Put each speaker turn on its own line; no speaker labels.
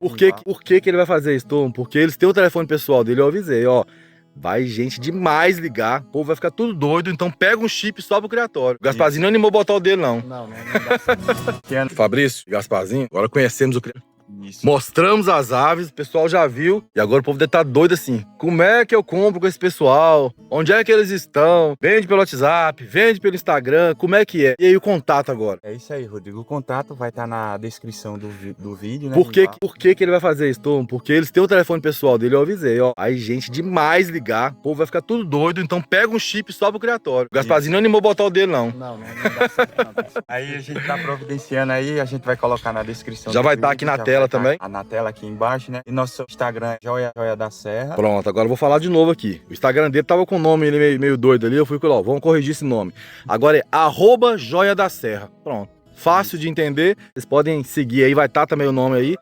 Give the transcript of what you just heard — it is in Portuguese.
Por que ele vai fazer isso, Tom? Porque eles têm o telefone pessoal dele, eu avisei, ó. Vai gente demais ligar, o povo vai ficar tudo doido, então pega um chip só pro criatório. O Gasparzinho não animou botar o dele, não.
Não dá.
Fabrício, Gasparzinho, agora conhecemos o criatório.
Isso.
Mostramos as aves, o pessoal já viu. E agora o povo deve estar doido assim. Como é que eu compro com esse pessoal? Onde é que eles estão? Vende pelo WhatsApp, vende pelo Instagram, como é que é? E aí o contato agora?
É isso aí, Rodrigo. O contato vai estar na descrição do vídeo, né?
Por que ele vai fazer isso, Tom? Porque eles têm o telefone pessoal dele, eu avisei, ó. Aí gente demais ligar, o povo vai ficar tudo doido, então pega um chip só pro criatório. O Gasparzinho não animou botar o dele, não.
Não dá certo, não. Aí a gente tá providenciando aí, a gente vai colocar na descrição.
Já
do
vai estar
vídeo,
aqui na
já
tela
vai tá
também.
Na tela aqui embaixo, né? E nosso Instagram é Joia da Serra.
Pronto, agora eu vou falar de novo aqui. O Instagram dele tava com o nome ele meio doido ali, eu fui com ó, vamos corrigir esse nome. Agora é @Joia da Serra. Pronto. Fácil de entender, vocês podem seguir aí, vai estar também o nome aí.